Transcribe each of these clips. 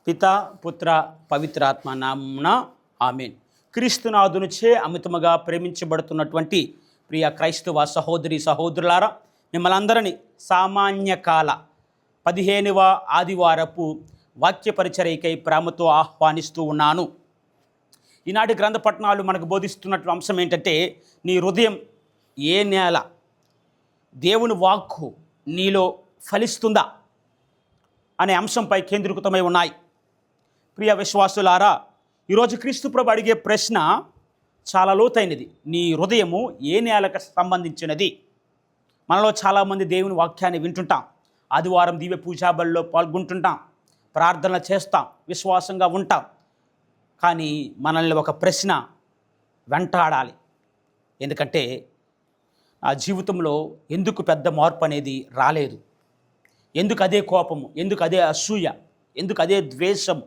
పిత పుత్ర పవిత్రాత్మ నామమున ఆమేన్. క్రీస్తునాథునిచే అమితముగా ప్రేమించబడుతున్నటువంటి ప్రియ క్రైస్తవ సహోదరి సహోదరులారా, మిమ్మల్ని అందరినీ సామాన్య కాల 15వ ఆదివారపు వాక్య పరిచర్యకై ప్రేమతో ఆహ్వానిస్తూ ఉన్నాను. ఈనాటి గ్రంథ పఠనాలు మనకు బోధిస్తున్నట్టు అంశం ఏంటంటే, నీ హృదయం ఏ నేల? దేవుని వాక్కు నీలో ఫలిస్తుందా అనే అంశంపై కేంద్రీకృతమై ఉన్నాయి. ప్రియ విశ్వాసులారా, ఈరోజు క్రీస్తు ప్రభు అడిగే ప్రశ్న చాలా లోతైనది. నీ హృదయము ఏ నేలకు సంబంధించినది? మనలో చాలామంది దేవుని వాక్యాన్ని వింటుంటాం, ఆదివారం దివ్య పూజాబలిలో పాల్గొంటుంటాం, ప్రార్థనలు చేస్తాం, విశ్వాసంగా ఉంటాం. కానీ మనల్ని ఒక ప్రశ్న వెంటాడాలి. ఎందుకంటే ఆ జీవితంలో ఎందుకు పెద్ద మార్పు అనేది రాలేదు? ఎందుకు అదే కోపము? ఎందుకు అదే అసూయ? ఎందుకు అదే ద్వేషము?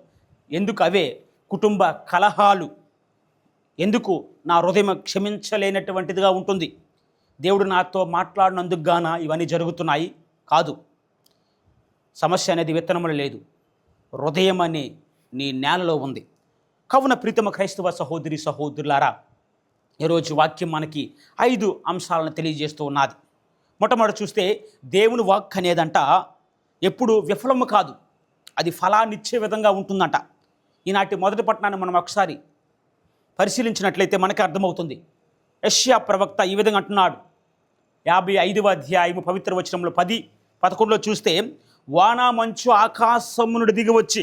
ఎందుకు అవే కుటుంబ కలహాలు? ఎందుకు నా హృదయం క్షమించలేనటువంటిదిగా ఉంటుంది? దేవుడు నాతో మాట్లాడినందుకు గాన ఇవన్నీ జరుగుతున్నాయి? కాదు. సమస్య అనేది విత్తనములు లేదు, హృదయం అనే నీ నేలలో ఉంది. కావున ప్రీతమ క్రైస్తవ సహోదరి సహోదరులారా, ఈరోజు వాక్యం మనకి 5 అంశాలను తెలియజేస్తూ ఉన్నది. మొట్టమొదటి చూస్తే, దేవుని వాక్ అనేదంట ఎప్పుడు విఫలము కాదు, అది ఫలాన్నిచ్చే విధంగా ఉంటుందంట. ఈనాటి మొదటి పట్టణాన్ని మనం ఒకసారి పరిశీలించినట్లయితే మనకి అర్థమవుతుంది. యెషయా ప్రవక్త ఈ విధంగా అంటున్నాడు. 55వ అధ్యాయము పవిత్ర వచనంలో 10-11 చూస్తే, వానా మంచు ఆకాశము నుండి దిగి వచ్చి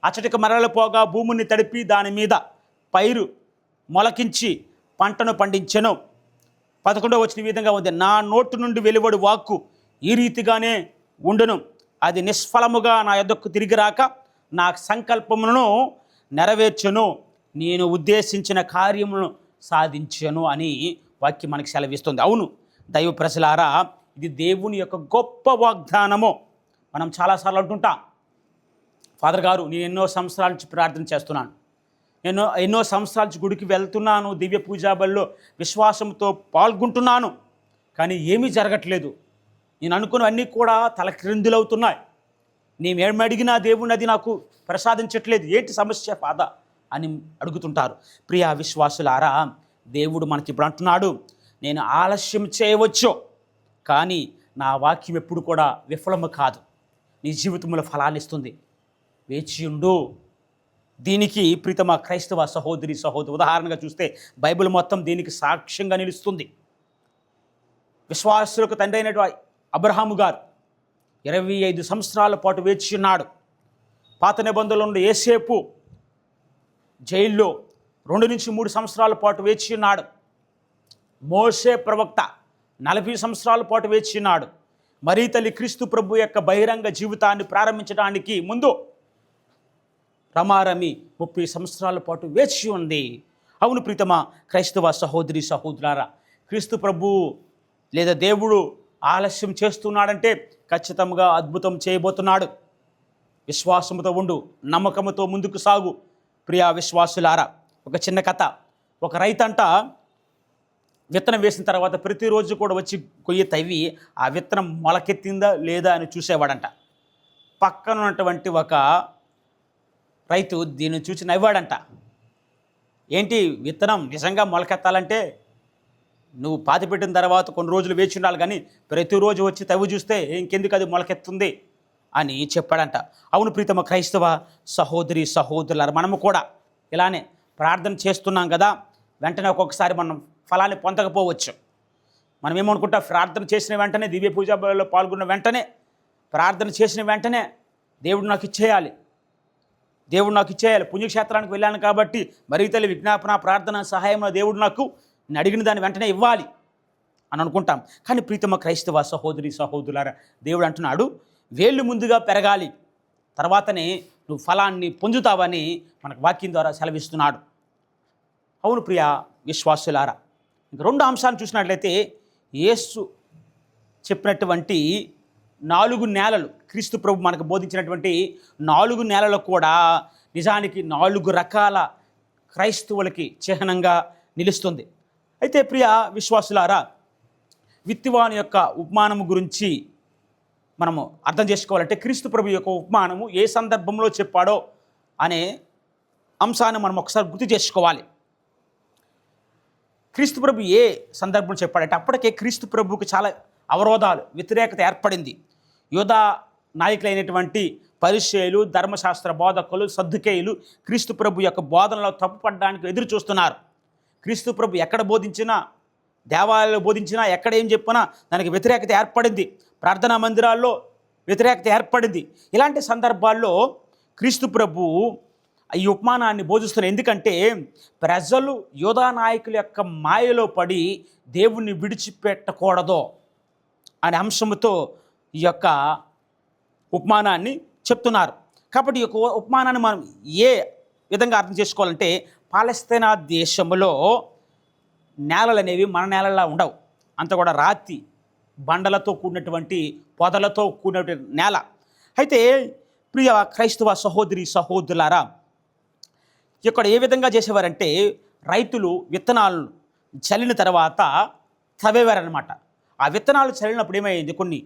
అచటికి మరలిపోగా భూమిని తడిపి దాని మీద పైరు మొలకించి పంటను పండించెను. 11వ వచనం ఈ విధంగా ఉంది. నా నోటు నుండి వెలువడు వాక్కు ఈ రీతిగానే ఉండును, అది నిష్ఫలముగా నా యొద్దకు తిరిగి రాక నా సంకల్పములను నెరవేర్చెను, నేను ఉద్దేశించిన కార్యములను సాధించెను అని వాక్యం మనకి సెలవిస్తుంది. అవును దైవ ప్రజలారా, ఇది దేవుని యొక్క గొప్ప వాగ్దానము. మనం చాలాసార్లు అంటుంటాం, ఫాదర్ గారు నేను ఎన్నో సంవత్సరాల నుంచి ప్రార్థన చేస్తున్నాను, ఎన్నో సంవత్సరాల నుంచి గుడికి వెళ్తున్నాను, దివ్య పూజాబలిలో విశ్వాసంతో పాల్గొంటున్నాను, కానీ ఏమీ జరగట్లేదు, నేను అనుకున్నవన్నీ కూడా తలక్రిందులవుతున్నాయి, నేనేమడిగినా దేవుని అది నాకు ప్రసాదించట్లేదు, ఏంటి సమస్య ఫాదర్ అని అడుగుతుంటారు. ప్రియా విశ్వాసులారా, దేవుడు మనకి ఇప్పుడు అంటున్నాడు, నేను ఆలస్యం చేయవచ్చు, కానీ నా వాక్యం ఎప్పుడు కూడా విఫలము కాదు, నీ జీవితంలో ఫలాన్నిస్తుంది, వేచియుండు. దీనికి ప్రీతమ క్రైస్తవ సహోదరి సహోదరు ఉదాహరణగా చూస్తే బైబిల్ మొత్తం దీనికి సాక్ష్యంగా నిలుస్తుంది. విశ్వాసులకు తండ్రి అయినటువంటి అబ్రహాము గారు 25 సంవత్సరాల పాటు వేచి ఉన్నాడు. పాత నిబంధనలో ఉన్న యోసేపు జైల్లో 2 నుంచి 3 సంవత్సరాల పాటు వేచి ఉన్నాడు. మోషే ప్రవక్త 40 సంవత్సరాల పాటు వేచి ఉన్నాడు. మరీ తల్లి క్రీస్తు ప్రభు యొక్క బహిరంగ జీవితాన్ని ప్రారంభించడానికి ముందు రమారమి 30 సంవత్సరాల పాటు వేచి ఉంది. అవును ప్రీతమ క్రైస్తవ సహోదరి సహోదరులారా, క్రీస్తు ప్రభు లేదా దేవుడు ఆలస్యం చేస్తున్నాడంటే ఖచ్చితంగా అద్భుతం చేయబోతున్నాడు. విశ్వాసముతో ఉండు, నమ్మకముతో ముందుకు సాగు. ప్రియా విశ్వాసులారా, ఒక చిన్న కథ. ఒక రైతంట విత్తనం వేసిన తర్వాత ప్రతిరోజు కూడా వచ్చి కొయ్యి తవ్వి ఆ విత్తనం మొలకెత్తిందా లేదా అని చూసేవాడంట. పక్కన ఉన్నటువంటి ఒక రైతు దీన్ని చూసి నవ్వాడంట. ఏంటి, విత్తనం నిజంగా మొలకెత్తాలంటే నువ్వు పాతిపెట్టిన తర్వాత కొన్ని రోజులు వేచి ఉండాలి, కానీ ప్రతిరోజు వచ్చి తవ్వి చూస్తే ఇంకెందుకు అది మొలకెత్తుంది అని చెప్పాడంట. అవును ప్రీతమ క్రైస్తవ సహోదరి సహోదరులారా, మనము కూడా ఇలానే ప్రార్థన చేస్తున్నాం కదా, వెంటనే ఒక్కొక్కసారి మనం ఫలాన్ని పొందకపోవచ్చు. మనం ఏమనుకుంటాం, ప్రార్థన చేసిన వెంటనే, దివ్య పూజలో పాల్గొన్న వెంటనే, ప్రార్థన చేసిన వెంటనే దేవుడు నాకు ఇచ్చేయాలి, దేవుడు నాకు ఇచ్చేయాలి, పుణ్యక్షేత్రానికి వెళ్ళాను కాబట్టి మరీ తల్లి విజ్ఞాపన ప్రార్థన సహాయంలో దేవుడు నాకు నేను అడిగిన దాన్ని వెంటనే ఇవ్వాలి అని అనుకుంటాం. కానీ ప్రీతమ క్రైస్తవ సహోదరి సహోదరులారా, దేవుడు అంటున్నాడు, వేళ్ళు ముందుగా పెరగాలి, తర్వాతనే నువ్వు ఫలాన్ని పొందుతావని మనకు వాక్యం ద్వారా సెలవిస్తున్నాడు. అవును ప్రియ విశ్వాసులారా, ఇంక 2 అంశాలను చూసినట్లయితే, యేసు చెప్పినటువంటి 4 నేలలు, క్రీస్తు ప్రభు మనకు బోధించినటువంటి 4 నేలలు కూడా నిజానికి 4 రకాల క్రైస్తవులకి చిహ్నంగా నిలుస్తుంది. అయితే ప్రియ విశ్వాసులారా, విత్తివాని యొక్క ఉపమానము గురించి మనము అర్థం చేసుకోవాలంటే, క్రీస్తు ప్రభు యొక్క ఉపమానము ఏ సందర్భంలో చెప్పాడో అనే అంశాన్ని మనం ఒకసారి గుర్తు చేసుకోవాలి. క్రీస్తు ప్రభు ఏ సందర్భం చెప్పాడంటే అప్పటికే క్రీస్తు ప్రభువుకి చాలా అవరోధాలు, వ్యతిరేకత ఏర్పడింది. యూదా నాయకులైనటువంటి పరిసయ్యులు, ధర్మశాస్త్ర బోధకులు, సద్దుకేయులు క్రీస్తు ప్రభు యొక్క బోధనలో తప్పుపడడానికి ఎదురు చూస్తున్నారు. క్రీస్తు ప్రభు ఎక్కడ బోధించినా, దేవాలయాలు బోధించినా, ఎక్కడ ఏం చెప్పినా దానికి వ్యతిరేకత ఏర్పడింది. ప్రార్థనా మందిరాల్లో వ్యతిరేకత ఏర్పడింది. ఇలాంటి సందర్భాల్లో క్రీస్తు ప్రభు ఈ ఉపమానాన్ని బోధిస్తున్నారు. ఎందుకంటే ప్రజలు యూదా నాయకుల యొక్క మాయలో పడి దేవుణ్ణి విడిచిపెట్టకూడదు అనే అంశంతో ఈ యొక్క ఉపమానాన్ని చెప్తున్నారు. కాబట్టి ఈ యొక్క ఉపమానాన్ని మనం ఏ విధంగా అర్థం చేసుకోవాలంటే, పాలస్తీనా దేశంలో నేలలు అనేవి మన నేలలా ఉండవు. అంత కూడా రాతి బండలతో కూడినటువంటి పొదలతో కూడినటువంటి నేల. అయితే ప్రియ క్రైస్తవ సహోదరి సహోదరులారా, ఇక్కడ ఏ విధంగా చేసేవారంటే రైతులు విత్తనాలను చల్లిన తర్వాత తవ్వేవారనమాట. ఆ విత్తనాలు చల్లినప్పుడు ఏమైంది, కొన్ని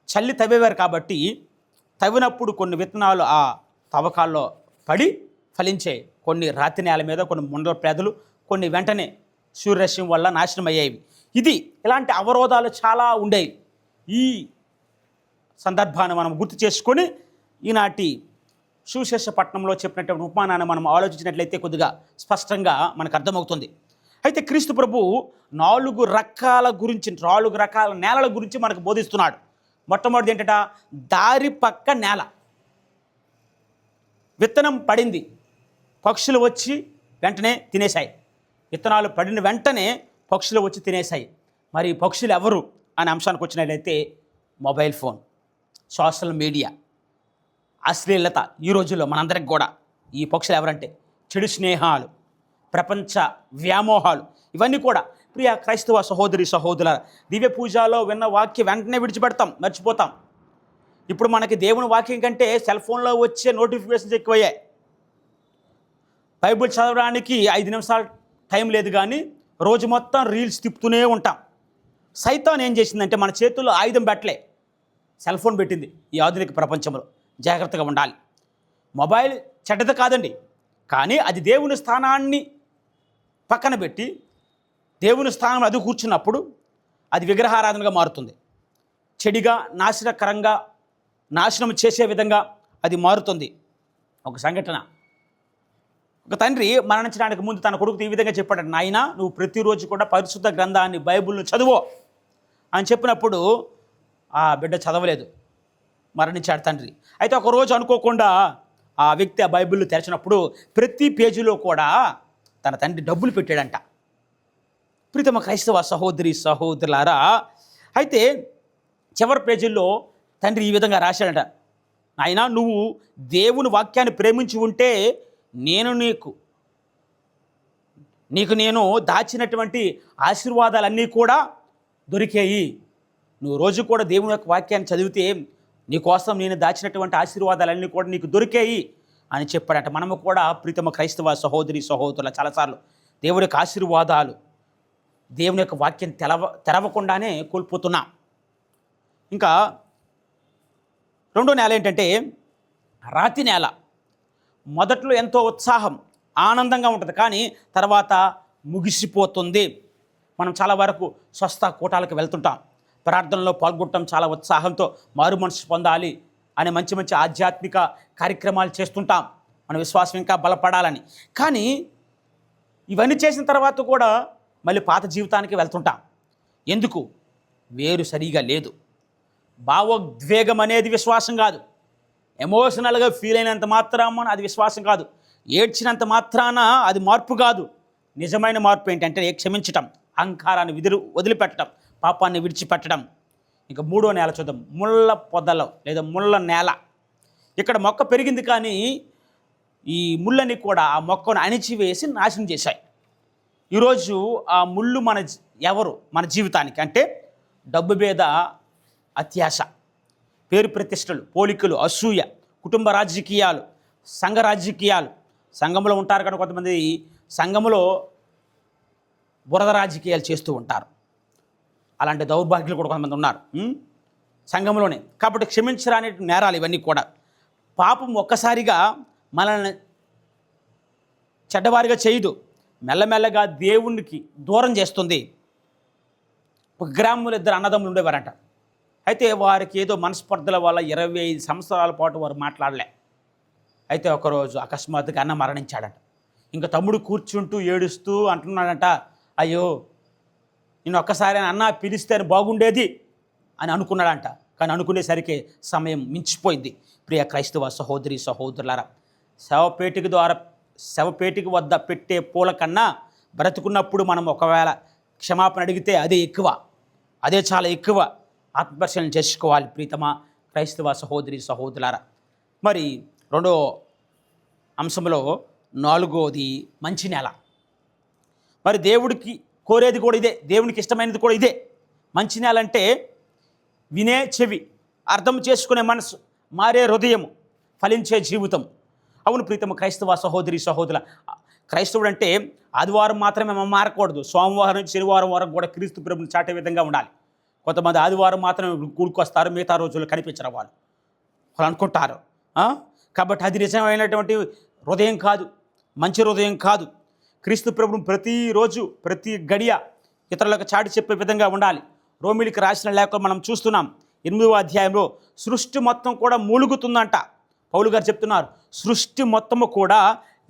చల్లి తవ్వేవారు కాబట్టి తవ్వినప్పుడు కొన్ని విత్తనాలు ఆ తవ్వకాల్లో పడి ఫలించాయి. కొన్ని రాతి నేల మీద, కొన్ని ముండల పేదలు, కొన్ని వెంటనే సూర్యరశ్మి వల్ల నాశనం అయ్యేవి. ఇలాంటి అవరోధాలు చాలా ఉండేవి. ఈ సందర్భాన్ని మనం గుర్తు చేసుకొని ఈనాటి సువిశేషపట్నంలో చెప్పినటువంటి ఉపమానాన్ని మనం ఆలోచించినట్లయితే కొద్దిగా స్పష్టంగా మనకు అర్థమవుతుంది. అయితే క్రీస్తు ప్రభు 4 రకాల నేలల గురించి మనకు బోధిస్తున్నాడు. మొట్టమొదటిది ఏంటంట, దారి పక్క నేల. విత్తనం పడింది, పక్షులు వచ్చి వెంటనే తినేశాయి. విత్తనాలు పడిన వెంటనే పక్షులు వచ్చి తినేశాయి. మరి పక్షులు ఎవరు అనే అంశానికి వచ్చినట్లయితే మొబైల్ ఫోన్, సోషల్ మీడియా, అశ్లీలత. ఈ రోజుల్లో మనందరికి కూడా ఈ పక్షులు ఎవరంటే చెడు స్నేహాలు, ప్రపంచ వ్యామోహాలు. ఇవన్నీ కూడా ప్రియ క్రైస్తవ సహోదరి సహోదరుల, దివ్య పూజలో విన్న వాక్యం వెంటనే విడిచిపెడతాం, మర్చిపోతాం. ఇప్పుడు మనకి దేవుని వాక్యం కంటే సెల్ ఫోన్లో వచ్చే నోటిఫికేషన్స్ ఎక్కువయ్యాయి. బైబిల్ చదవడానికి 5 నిమిషాలు టైం లేదు, కానీ రోజు మొత్తం రీల్స్ తిప్పుతూనే ఉంటాం. సైతాన్ ఏం చేసిందంటే మన చేతుల్లో ఆయుధం పెట్టలే, సెల్ ఫోన్ పెట్టింది. ఈ ఆధునిక ప్రపంచంలో జాగ్రత్తగా ఉండాలి. మొబైల్ చెడ్డది కాదండి, కానీ అది దేవుని స్థానాన్ని పక్కన పెట్టి దేవుని స్థానంలో అది కూర్చున్నప్పుడు అది విగ్రహారాధనగా మారుతుంది. చెడిగా, నాశనకరంగా, నాశనం చేసే విధంగా అది మారుతుంది. ఒక సంఘటన, ఒక తండ్రి మరణించడానికి ముందు తన కొడుకుతో ఈ విధంగా చెప్పాడు, నాయనా నువ్వు ప్రతిరోజు కూడా పరిశుద్ధ గ్రంథాన్ని, బైబిల్ను చదువు అని చెప్పినప్పుడు ఆ బిడ్డ చదవలేదు, మరణించాడు తండ్రి. అయితే ఒకరోజు అనుకోకుండా ఆ వ్యక్తి ఆ బైబిల్ తెరిచినప్పుడు ప్రతి పేజీలో కూడా తన తండ్రి డబ్బులు పెట్టాడంట. ప్రీతమ క్రైస్తవ సహోదరి సహోదరులారా, అయితే చివరి పేజీల్లో తండ్రి ఈ విధంగా రాశాడంట, నాయనా నువ్వు దేవుని వాక్యాన్ని ప్రేమించి ఉంటే నేను నీకు నేను దాచినటువంటి ఆశీర్వాదాలన్నీ కూడా దొరికాయి. నువ్వు రోజు కూడా దేవుని యొక్క వాక్యాన్ని చదివితే నీకోసం నేను దాచినటువంటి ఆశీర్వాదాలన్నీ కూడా నీకు దొరికాయి అని చెప్పాడట. మనము కూడా ప్రీతమ క్రైస్తవ సహోదరి సహోదరుల చాలాసార్లు దేవుని యొక్క ఆశీర్వాదాలు, దేవుని యొక్క వాక్యం తెరవకుండానే కోల్పోతున్నాం. ఇంకా రెండో నేల ఏంటంటే రాతి నేల. మొదట్లో ఎంతో ఉత్సాహం, ఆనందంగా ఉంటుంది, కానీ తర్వాత ముగిసిపోతుంది. మనం చాలా వరకు స్వస్థ కూటాలకు వెళ్తుంటాం, ప్రార్థనలో పాల్గొనడం చాలా ఉత్సాహంతో, మారు మనసు పొందాలి అనే మంచి మంచి ఆధ్యాత్మిక కార్యక్రమాలు చేస్తుంటాం, మన విశ్వాసం ఇంకా బలపడాలని. కానీ ఇవన్నీ చేసిన తర్వాత కూడా మళ్ళీ పాత జీవితానికి వెళ్తుంటాం. ఎందుకు? వేరు సరిగా లేదు. భావోద్వేగం అనేది విశ్వాసం కాదు. ఎమోషనల్గా ఫీల్ అయినంత మాత్రాన అది విశ్వాసం కాదు. ఏడ్చినంత మాత్రాన అది మార్పు కాదు. నిజమైన మార్పు ఏంటంటే క్షమించటం, అహంకారాన్ని వదిలిపెట్టడం, పాపాన్ని విడిచిపెట్టడం. ఇంకా మూడో నేల చూద్దాం, ముళ్ళ పొదలు లేదా ముళ్ళ నేల. ఇక్కడ మొక్క పెరిగింది, కానీ ఈ ముళ్ళని కూడా ఆ మొక్కను అణిచివేసి నాశనం చేశాయి. ఈరోజు ఆ ముళ్ళు మన జీవితానికి అంటే డబ్బు మీద అత్యాశ, పేరు ప్రతిష్టలు, పోలికలు, అసూయ, కుటుంబ రాజకీయాలు, సంఘ రాజకీయాలు. సంఘంలో ఉంటారు కానీ కొంతమంది సంఘంలో బురద రాజకీయాలు చేస్తూ ఉంటారు. అలాంటి దౌర్భాగ్యులు కూడా కొంతమంది ఉన్నారు సంఘంలోనే. కాబట్టి క్షమించరాని నేరాలు ఇవన్నీ కూడా. పాపం ఒక్కసారిగా మనల్ని చెడ్డవారిగా చేయదు, మెల్లమెల్లగా దేవునికి దూరం చేస్తుంది. ఒక గ్రామంలో ఇద్దరు అన్నదమ్ములు ఉండేవారంట. అయితే వారికి ఏదో మనస్పర్ధల వల్ల 25 సంవత్సరాల పాటు వారు మాట్లాడలే. అయితే ఒకరోజు అకస్మాత్తుగా అన్న మరణించాడట. ఇంకా తమ్ముడు కూర్చుంటూ ఏడుస్తూ అంటున్నాడంట, అయ్యో నేను ఒక్కసారి అన్న పిలిస్తే బాగుండేది అని అనుకున్నాడంట. కానీ అనుకునేసరికి సమయం మించిపోయింది. ప్రియ క్రైస్తవ సహోదరి సహోదరులారా, శవపేటికి వద్ద పెట్టే పూల కన్నా బ్రతుకున్నప్పుడు మనం ఒకవేళ క్షమాపణ అడిగితే అదే ఎక్కువ, అదే చాలా ఎక్కువ. ఆత్మపరిశీలన చేసుకోవాలి ప్రీతమా క్రైస్తవ సహోదరి సహోదరులారా. మరి రెండో అంశంలో 4వది మంచి నేల. మరి దేవుడికి కోరేది కూడా ఇదే, దేవునికి ఇష్టమైనది కూడా ఇదే. మంచి నేల అంటే వినే చెవి, అర్థం చేసుకునే మనసు, మారే హృదయము, ఫలించే జీవితం. అవును ప్రీతమ క్రైస్తవ సహోదరి సహోదరుల, క్రైస్తవుడు అంటే ఆదివారం మాత్రమే మనం మారకూడదు. సోమవారం నుంచి శనివారం వరకు కూడా క్రీస్తు ప్రభుని చాటే విధంగా ఉండాలి. కొంతమంది ఆదివారం మాత్రమే కూడుకొస్తారు, మిగతా రోజుల్లో కనిపించరు వాళ్ళు అనుకుంటారు. కాబట్టి అది నిజమైనటువంటి హృదయం కాదు, మంచి హృదయం కాదు. క్రీస్తు ప్రభుని ప్రతిరోజు ప్రతి గడియ ఇతరులకు చాటి చెప్పే విధంగా ఉండాలి. రోమిలికి రాసిన లేఖ మనం చూస్తున్నాం 8వ అధ్యాయంలో సృష్టి మొత్తం కూడా మూలుగుతుందంట. పౌలు గారు చెప్తున్నారు, సృష్టి మొత్తము కూడా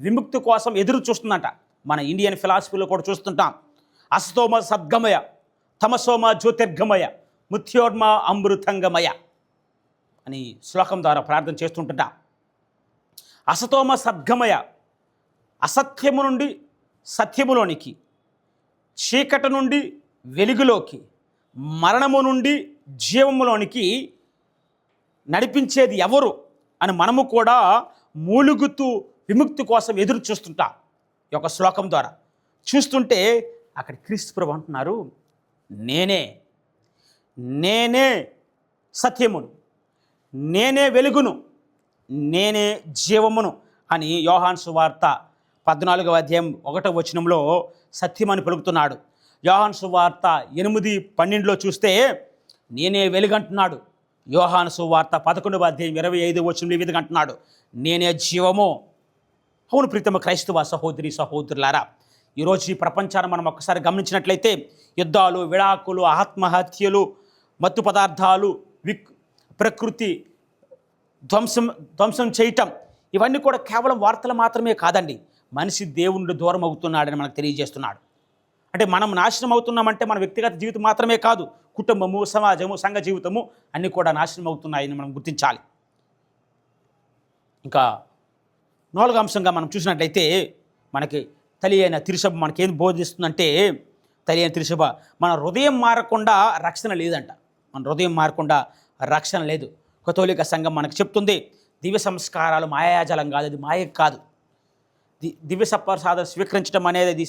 విముక్తి కోసం ఎదురు చూస్తుందంట. మన ఇండియన్ ఫిలాసఫీలో కూడా చూస్తుంటాం. అసతోమ సద్గమయ, తమసోమ జ్యోతిర్గమయ, ముత్యోర్మ అమృతంగమయ అని శ్లోకం ద్వారా ప్రార్థన చేస్తుంటా. అసతోమ సద్గమయ, అసత్యము నుండి సత్యములోనికి, చీకటి నుండి వెలుగులోకి, మరణము నుండి జీవములోనికి నడిపించేది ఎవరు అని మనము కూడా మూలుగుతూ విముక్తి కోసం ఎదురు చూస్తుంటాం. ఈ యొక్క శ్లోకం ద్వారా చూస్తుంటే అక్కడ క్రీస్తు ప్రభు అంటున్నారు, నేనే సత్యమును, నేనే వెలుగును, నేనే జీవమును అని యోహాను సువార్త 14వ అధ్యాయం 1వ వచనంలో సత్యమని పలుకుతున్నాడు. యోహాను సువార్త 8:12లో చూస్తే నేనే వెలుగంటున్నాడు. యోహాను సువార్త 11వ అధ్యాయం 25వ వచనంలో ఈ విధంగా అంటున్నాడు, నేనే జీవము. అవును ప్రీతమ క్రైస్తవ సహోదరి సహోదరులారా, ఈరోజు ఈ ప్రపంచాన్ని మనం ఒక్కసారి గమనించినట్లయితే యుద్ధాలు, విడాకులు, ఆత్మహత్యలు, మత్తు పదార్థాలు, ప్రకృతి ధ్వంసం చేయటం, ఇవన్నీ కూడా కేవలం వార్తలు మాత్రమే కాదండి. మనిషి దేవుణ్ణి దూరం అవుతున్నాడని మనకు తెలియజేస్తున్నాడు. అంటే మనం నాశనం అవుతున్నామంటే మన వ్యక్తిగత జీవితం మాత్రమే కాదు, కుటుంబము, సమాజము, సంఘ జీవితము అన్నీ కూడా నాశనం అవుతున్నాయని మనం గుర్తించాలి. ఇంకా 4వ అంశంగా మనం చూసినట్లయితే మనకి తల్లి అయిన తిరుసభ మనకేం బోధిస్తుందంటే, తల్లి అయిన తిరుసభ మన హృదయం మారకుండా రక్షణ లేదంట. మన హృదయం మారకుండా రక్షణ లేదు. కథోలిక సంఘం మనకు చెప్తుంది, దివ్య సంస్కారాలు మాయాజాలం కాదు, అది మాయ కాదు. దివ్య సప్రసాదం స్వీకరించడం అనేది అది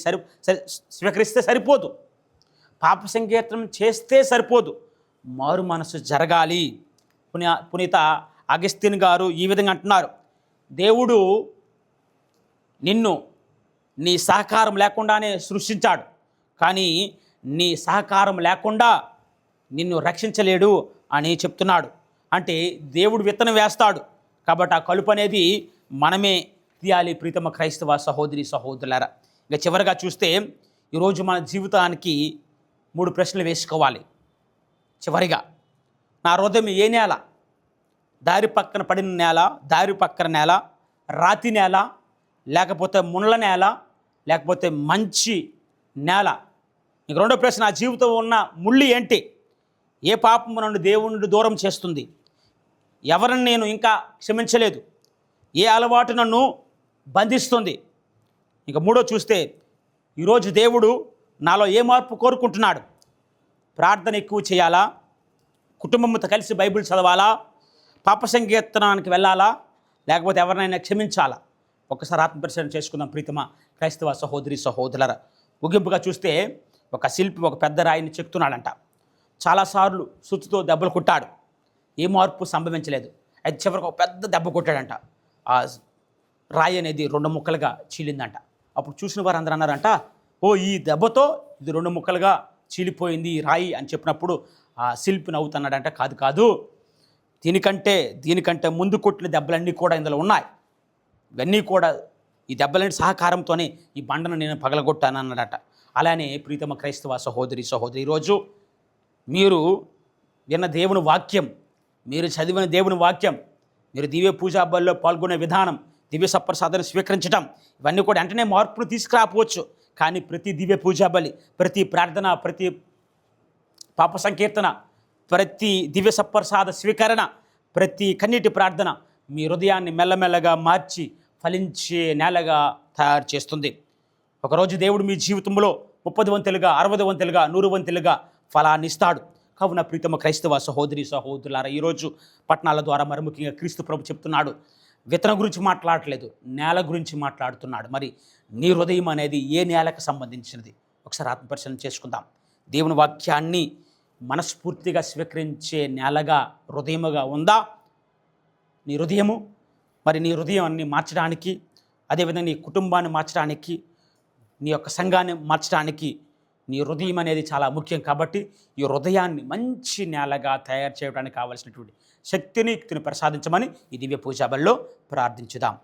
స్వీకరిస్తే సరిపోదు, పాప సంకీర్తనం చేస్తే సరిపోదు, మారు మనసు జరగాలి. పునీత అగస్తిన్ గారు ఈ విధంగా అంటున్నారు, దేవుడు నిన్ను నీ సహకారం లేకుండానే సృష్టించాడు, కానీ నీ సహకారం లేకుండా నిన్ను రక్షించలేడు అని చెప్తున్నాడు. అంటే దేవుడు విత్తనం వేస్తాడు, కాబట్టి ఆ కలుపు అనేది మనమే తీయాలి. ప్రీతమ క్రైస్తవ సహోదరి సహోదరులారా, ఇక చివరిగా చూస్తే ఈరోజు మన జీవితానికి 3 ప్రశ్నలు వేసుకోవాలి. చివరిగా, నా హృదయం ఏ నేల? దారి పక్కన పడిన నేల, దారి పక్కన నేల, రాతి నేల, లేకపోతే ముళ్ళ నేల, లేకపోతే మంచి నేల? ఇక రెండో ప్రశ్న, నా జీవితం ఉన్న ముళ్ళు ఏంటి? ఏ పాపం నన్ను దేవుని దూరం చేస్తుంది? ఎవరిని నేను ఇంకా క్షమించలేదు? ఏ అలవాటు నన్ను బంధిస్తుంది? ఇక మూడో చూస్తే, ఈరోజు దేవుడు నాలో ఏ మార్పు కోరుకుంటున్నాడు? ప్రార్థన ఎక్కువ చేయాలా? కుటుంబంతో కలిసి బైబిల్ చదవాలా? పాప సంకీర్తనానికి వెళ్ళాలా? లేకపోతే ఎవరినైనా క్షమించాలా? ఒక్కసారి ఆత్మపరిశీలన చేసుకుందాం ప్రీతమ క్రైస్తవ సహోదరి సహోదరులారా. ముగింపుగా చూస్తే, ఒక శిల్పి ఒక పెద్ద రాయిని చెక్కుతున్నాడంట. చాలాసార్లు సుత్తుతో దెబ్బలు కొట్టాడు, ఏ మార్పు సంభవించలేదు. అయితే చివరికి ఒక పెద్ద దెబ్బ కొట్టాడంట. ఆ రాయి అనేది 2 ముక్కలుగా చీలిందంట. అప్పుడు చూసిన వారు అందరూ అన్నారంట, ఓ ఈ దెబ్బతో ఇది 2 ముక్కలుగా చీలిపోయింది ఈ రాయి అని చెప్పినప్పుడు ఆ శిల్పి నవ్వుతున్నాడంట, కాదు దీనికంటే ముందు కొట్టిన దెబ్బలన్నీ కూడా ఇందులో ఉన్నాయి. ఇవన్నీ కూడా ఈ దెబ్బలని సహకారంతోనే ఈ బండను నేను పగలగొట్టాను అన్నాడట. అలానే ప్రీతమ క్రైస్తవ సహోదరి ఈరోజు మీరు విన్న దేవుని వాక్యం, మీరు చదివిన దేవుని వాక్యం, మీరు దివ్య పూజాబల్లో పాల్గొనే విధానం, దివ్య సప్రసాదాన్ని స్వీకరించడం, ఇవన్నీ కూడా వెంటనే మార్పును తీసుకురాకపోవచ్చు. కానీ ప్రతి దివ్య పూజాబలి, ప్రతి ప్రార్థన, ప్రతి పాప సంకీర్తన, ప్రతి దివ్య సప్రసాద స్వీకరణ, ప్రతి కన్నీటి ప్రార్థన మీ హృదయాన్ని మెల్లమెల్లగా మార్చి ఫలించే నేలగా తయారు చేస్తుంది. ఒకరోజు దేవుడు మీ జీవితంలో 30 వంతులుగా, 60 వంతులుగా, 100 వంతులుగా ఫలాన్ని ఇస్తాడు. కావున ప్రీతమ క్రైస్తవ సహోదరులారా, ఈరోజు పట్టణాల ద్వారా మరి ముఖ్యంగా క్రీస్తు ప్రభు చెప్తున్నాడు, విత్తనం గురించి మాట్లాడట్లేదు, నేల గురించి మాట్లాడుతున్నాడు. మరి నీ హృదయం అనేది ఏ నేలకు సంబంధించినది? ఒకసారి ఆత్మపరిశీలన చేసుకుందాం. దేవుని వాక్యాన్ని మనస్ఫూర్తిగా స్వీకరించే నేలగా, హృదయముగా ఉందా నీ హృదయము? మరి నీ హృదయాన్ని మార్చడానికి, అదేవిధంగా నీ కుటుంబాన్ని మార్చడానికి, నీ యొక్క సంఘాన్ని మార్చడానికి నీ హృదయం అనేది చాలా ముఖ్యం. కాబట్టి ఈ హృదయాన్ని మంచి నేలగా తయారు చేయడానికి కావలసినటువంటి శక్తిని ప్రసాదించమని ఈ దివ్య పూజాబల్లో ప్రార్థించుదాం.